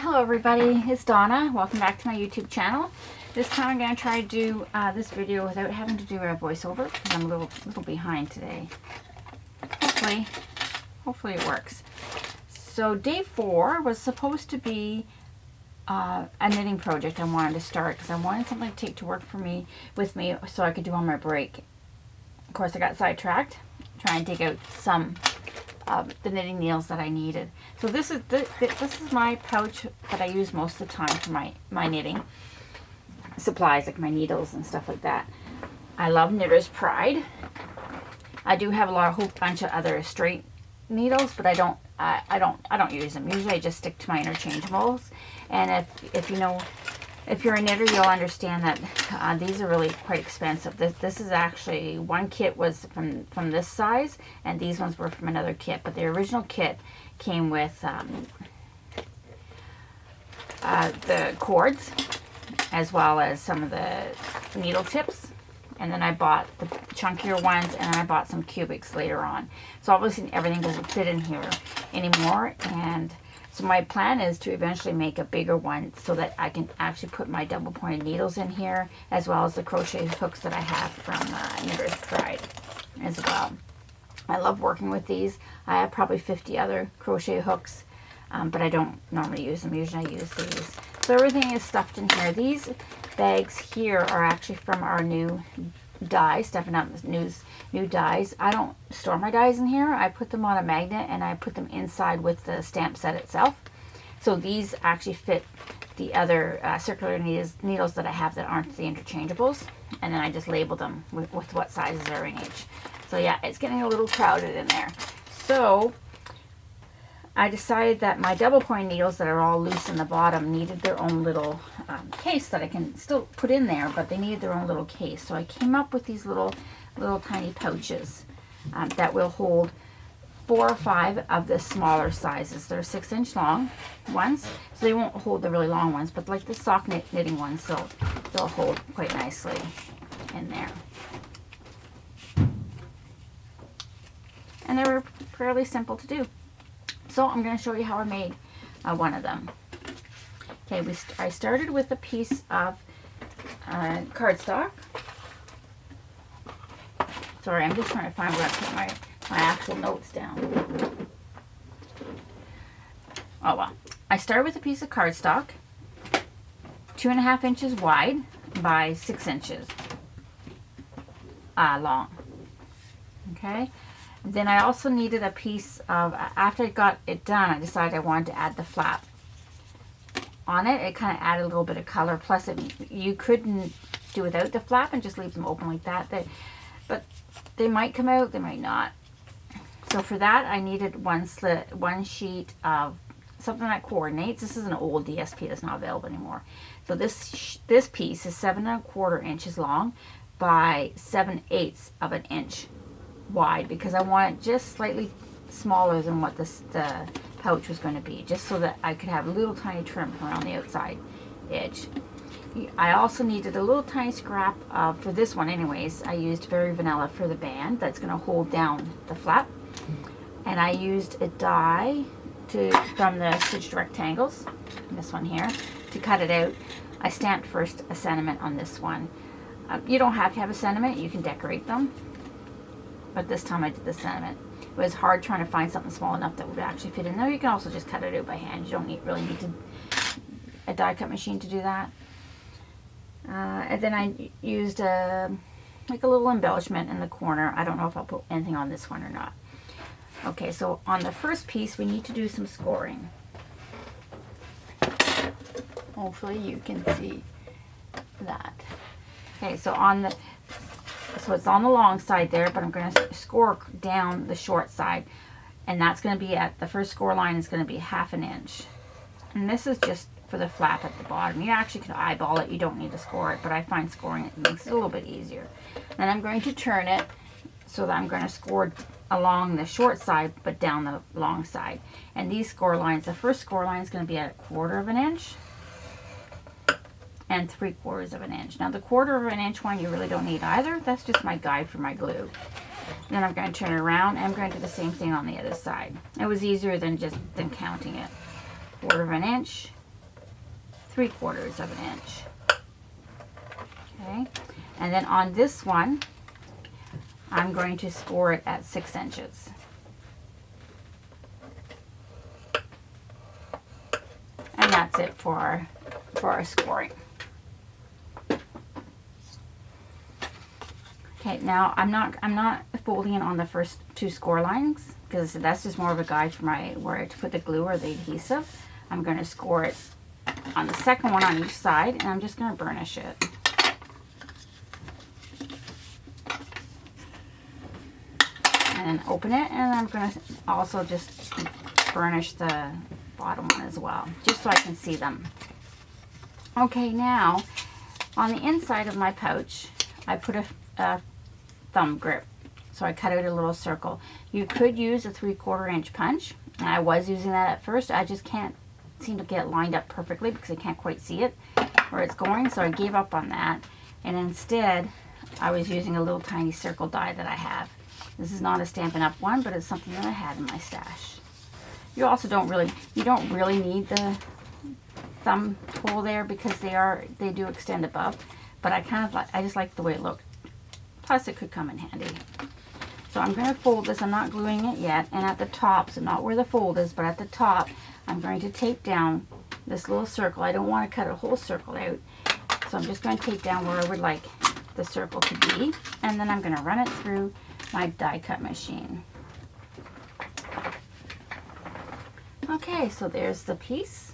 Hello everybody, it's Donna. Welcome back to my YouTube channel. This time I'm going to try to do this video without having to do a voiceover because I'm a little behind today. Hopefully it works. So day 4 was supposed to be a knitting project I wanted to start because I wanted something to take to work with me so I could do on my break. Of course I got sidetracked trying to dig out some the knitting needles that I needed. So this is my pouch that I use most of the time for my knitting supplies, like my needles and stuff like that. I love Knitter's Pride. I do have a whole bunch of other straight needles, but I don't use them. Usually I just stick to my interchangeables. And if you're a knitter, you'll understand that these are really quite expensive. This is actually, one kit was from this size, and these ones were from another kit. But the original kit came with the cords, as well as some of the needle tips. And then I bought the chunkier ones, and then I bought some cubics later on. So obviously everything doesn't fit in here anymore, and so my plan is to eventually make a bigger one so that I can actually put my double pointed needles in here, as well as the crochet hooks that I have from Knitter's Pride as well. I love working with these. I have probably 50 other crochet hooks, but I don't normally use them. Usually I use these. So everything is stuffed in here. These bags here are actually from our new dye, Stepping Up new dyes. I don't store my dyes in here. I put them on a magnet and I put them inside with the stamp set itself. So these actually fit the other circular needles that I have that aren't the interchangeables, and then I just label them with what sizes are in each. So yeah, it's getting a little crowded in there. So I decided that my double point needles that are all loose in the bottom needed their own little case that I can still put in there, but they needed their own little case. So I came up with these little tiny pouches that will hold 4 or 5 of the smaller sizes. They're 6-inch long ones, so they won't hold the really long ones, but like the sock knitting ones, they'll hold quite nicely in there. And they were fairly simple to do. So I'm going to show you how I made one of them. Okay, I started with a piece of cardstock. Sorry, I'm just trying to find where I put my actual notes down. Oh well. I started with a piece of cardstock, 2.5 inches wide by 6 inches long. Okay. Then I also needed a piece of, after I got it done, I decided I wanted to add the flap on it. It kind of added a little bit of color. Plus, you couldn't do without the flap and just leave them open like that. But they might come out, they might not. So for that, I needed one sheet of something that coordinates. This is an old DSP that's not available anymore. So this piece is 7¼ inches long by 7/8 of an inch wide, because I want it just slightly smaller than what the pouch was going to be, just so that I could have a little tiny trim around the outside edge. I also needed a little tiny scrap for this one anyways. I used Very Vanilla for the band that's going to hold down the flap, and I used a die from the Stitched Rectangles, this one here, to cut it out. I stamped first a sentiment on this one. You don't have to have a sentiment, you can decorate them, but this time I did the sentiment. It was hard trying to find something small enough that would actually fit in there. You can also just cut it out by hand. You don't really need a die cut machine to do that. And then I used like a little embellishment in the corner. I don't know if I'll put anything on this one or not. Okay, so on the first piece we need to do some scoring. Hopefully you can see that. Okay, so it's on the long side there, but I'm going to score down the short side, and that's going to be at the first score line is going to be 1/2 inch, and this is just for the flap at the bottom. You actually can eyeball it, you don't need to score it, but I find scoring it makes it a little bit easier. Then I'm going to turn it so that I'm going to score along the short side but down the long side, and these score lines, the first score line is going to be at 1/4 inch and 3/4 inch. Now the 1/4 inch one you really don't need either. That's just my guide for my glue. Then I'm going to turn it around, and I'm going to do the same thing on the other side. It was easier than counting it. 1/4 inch 3/4 of an inch. Okay, and then on this one, I'm going to score it at 6 inches. And that's it for our scoring. Okay, now I'm not folding it on the first 2 score lines because that's just more of a guide for where to put the glue or the adhesive. I'm going to score it on the second one on each side, and I'm just going to burnish it. And then open it, and I'm going to also just burnish the bottom one as well, just so I can see them. Okay, now on the inside of my pouch, I put a thumb grip. So I cut out a little circle. You could use a 3/4 inch punch, and I was using that at first. I just can't seem to get it lined up perfectly because I can't quite see it where it's going, so I gave up on that, and instead I was using a little tiny circle die that I have. This is not a Stampin' Up! One, but it's something that I had in my stash. You also don't really need the thumb hole there because they do extend above, but I just like the way it looked. Plus it could come in handy. So I'm going to fold this. I'm not gluing it yet, and at the top, so not where the fold is, but at the top, I'm going to tape down this little circle. I don't want to cut a whole circle out, so I'm just going to tape down where I would like the circle to be, and then I'm going to run it through my die cut machine. Okay, so there's the piece.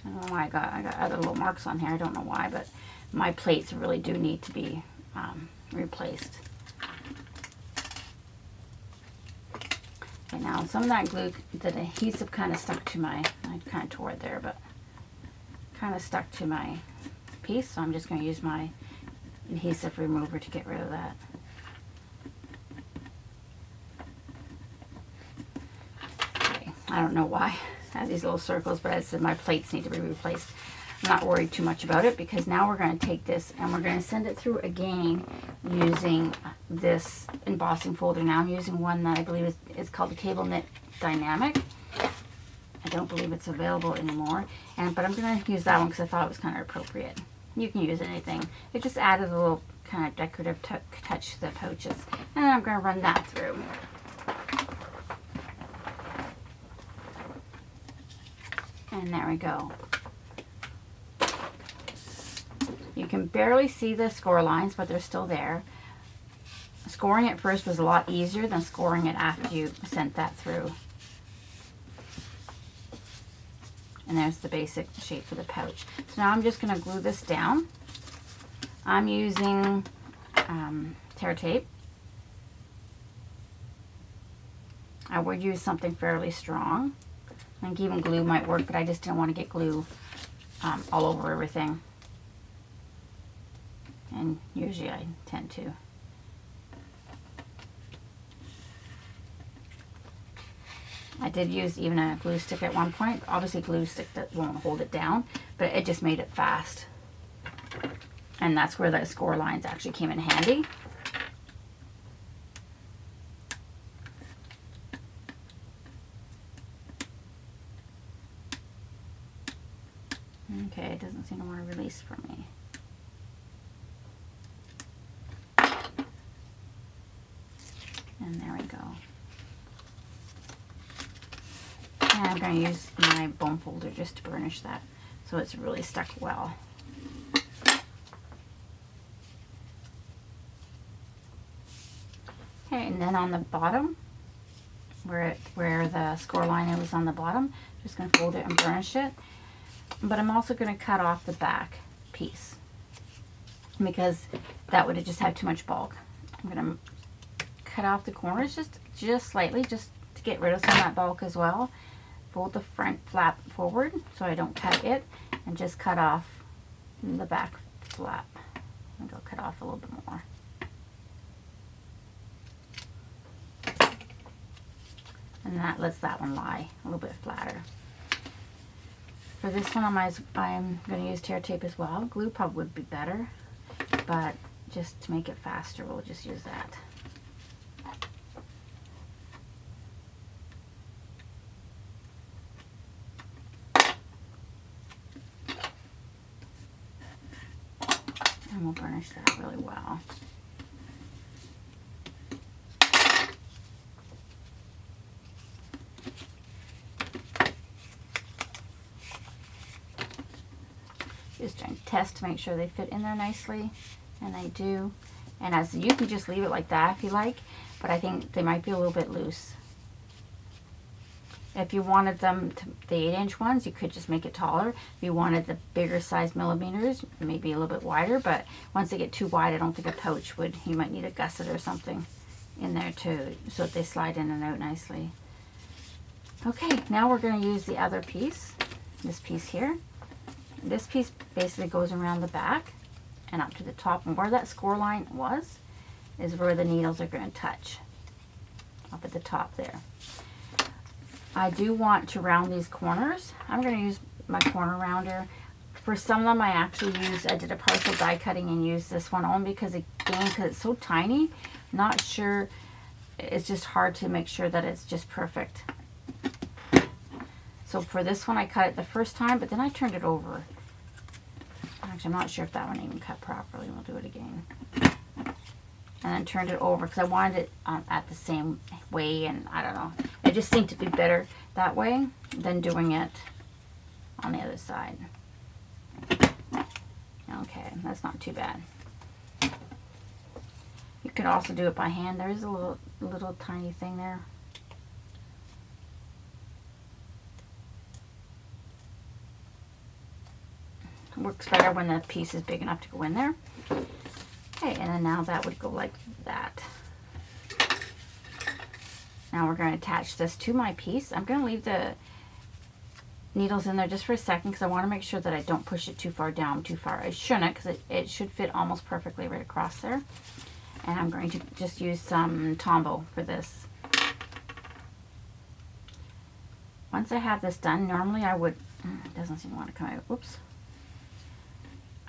I don't know why I got other little marks on here. I don't know why, but my plates really do need to be replaced. Okay, now some of that glue, the adhesive kind of stuck to I kind of tore it there, but kind of stuck to my piece, so I'm just going to use my adhesive remover to get rid of that. Okay, I don't know why I have these little circles, but I said my plates need to be replaced. I'm not worried too much about it because now we're going to take this and we're going to send it through again using this embossing folder. Now I'm using one that I believe is called the Cable Knit Dynamic. I don't believe it's available anymore, but I'm going to use that one because I thought it was kind of appropriate. You can use anything. It just added a little kind of decorative touch to the pouches, and I'm going to run that through. And there we go. You can barely see the score lines, but they're still there. Scoring it first was a lot easier than scoring it after you sent that through. And there's the basic shape for the pouch. So now I'm just going to glue this down. I'm using tear tape. I would use something fairly strong. I think even glue might work, but I just didn't want to get glue all over everything. And usually I tend to. I did use even a glue stick at one point. Obviously glue stick that won't hold it down, but it just made it fast. And that's where the score lines actually came in handy. Okay, it doesn't seem to want to release for me. And there we go. And I'm going to use my bone folder just to burnish that so it's really stuck well. Okay, and then on the bottom, where the score line was on the bottom, just going to fold it and burnish it. But I'm also going to cut off the back piece because that would have just had too much bulk. I'm going to cut off the corners just slightly, just to get rid of some of that bulk as well. Fold the front flap forward so I don't cut it, and just cut off the back flap. I think I'll cut off a little bit more. And that lets that one lie a little bit flatter. For this one, I'm going to use tear tape as well. Glue probably would be better, but just to make it faster, we'll just use that. burnish that really well. Just trying to test to make sure they fit in there nicely, and they do. And as you can just leave it like that if you like, but I think they might be a little bit loose. If you wanted them to, the 8-inch ones, you could just make it taller. If you wanted the bigger size millimeters, maybe a little bit wider, but once they get too wide, I don't think a pouch would. You might need a gusset or something in there too, so that they slide in and out nicely. Okay, now we're going to use the other piece, this piece here. This piece basically goes around the back and up to the top, and where that score line was is where the needles are going to touch, up at the top there. I do want to round these corners. I'm going to use my corner rounder. For some of them I actually I did a partial die cutting and used this one only because, again, because it's so tiny, not sure, it's just hard to make sure that it's just perfect. So for this one I cut it the first time, but then I turned it over. Actually, I'm not sure if that one even cut properly. We'll do it again. And then turned it over because I wanted it at the same way, and I don't know. It just seemed to be better that way than doing it on the other side. Okay, that's not too bad. You could also do it by hand. There is a little tiny thing there. It works better when the piece is big enough to go in there. Okay, and then now that would go like that. Now we're going to attach this to my piece. I'm going to leave the needles in there just for a second because I want to make sure that I don't push it too far down, too far. I shouldn't, because it should fit almost perfectly right across there. And I'm going to just use some Tombow for this. Once I have this done, normally I would, it doesn't seem to want to come out, whoops.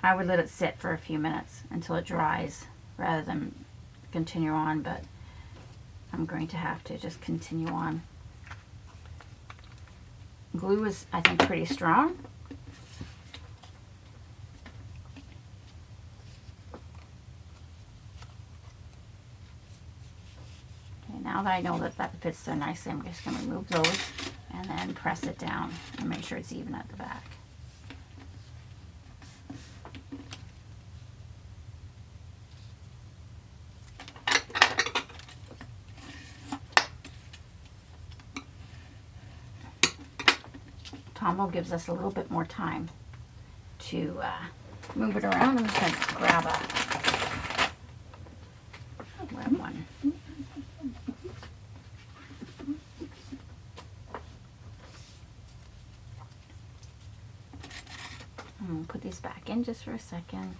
I would let it sit for a few minutes until it dries rather than continue on, but I'm going to have to just continue on. Glue is, I think, pretty strong. Okay, now that I know that that fits so nicely, I'm just going to remove those and then press it down and make sure it's even at the back. Tombow gives us a little bit more time to move it around. I'm just going to grab a wet one. I'm going to put these back in just for a second.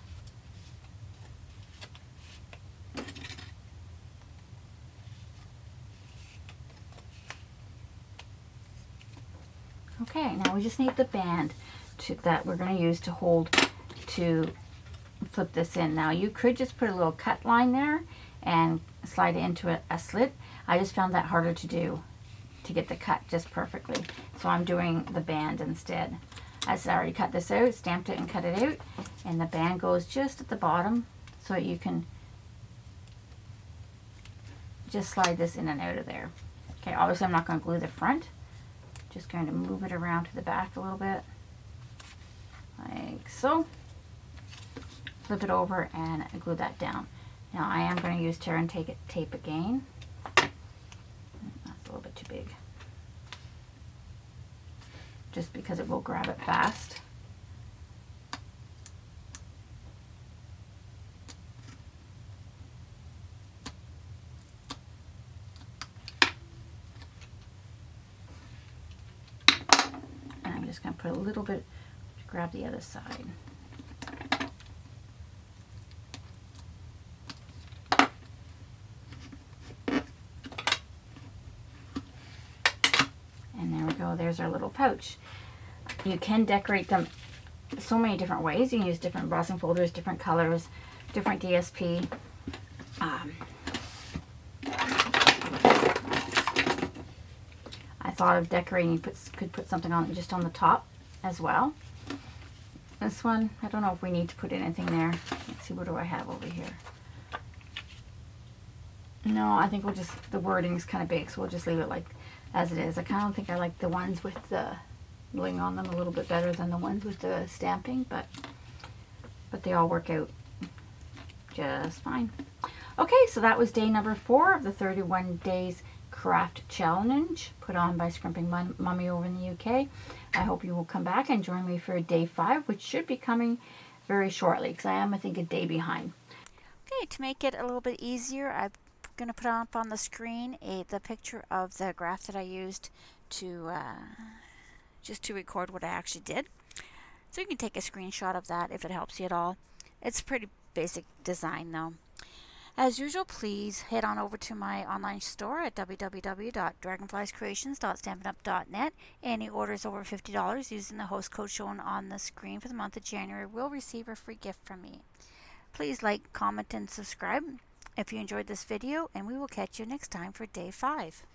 Okay, now we just need the band that we're going to use to hold to flip this in. Now you could just put a little cut line there and slide it into a slit. I just found that harder to do, to get the cut just perfectly. So I'm doing the band instead. As I already cut this out, stamped it and cut it out, and the band goes just at the bottom so that you can just slide this in and out of there. Okay, obviously I'm not going to glue the front. Just going to move it around to the back a little bit, like so. Flip it over and glue that down. Now I am going to use tear and tape again. That's a little bit too big, just because it will grab it fast. Just going to put a little bit to grab the other side. And there we go. There's our little pouch. You can decorate them so many different ways. You can use different embossing folders, different colors, different DSP. I thought of decorating, you could put something on just on the top as well. This one, I don't know if we need to put anything there. Let's see, what do I have over here? No, I think we'll just, the wording's kind of big, so we'll just leave it like as it is. I kind of think I like the ones with the bling on them a little bit better than the ones with the stamping, but they all work out just fine. Okay, so that was day number 4 of the 31 days craft challenge put on by Scrimping Mommy over in the UK. I hope you will come back and join me for day 5, which should be coming very shortly, because I am, I think, a day behind. Okay, to make it a little bit easier, I'm going to put up on the screen the picture of the graph that I used to just to record what I actually did. So you can take a screenshot of that if it helps you at all. It's a pretty basic design though. As usual, please head on over to my online store at www.dragonfliescreations.stampinup.net. Any orders over $50 using the host code shown on the screen for the month of January will receive a free gift from me. Please like, comment, and subscribe if you enjoyed this video, and we will catch you next time for day 5.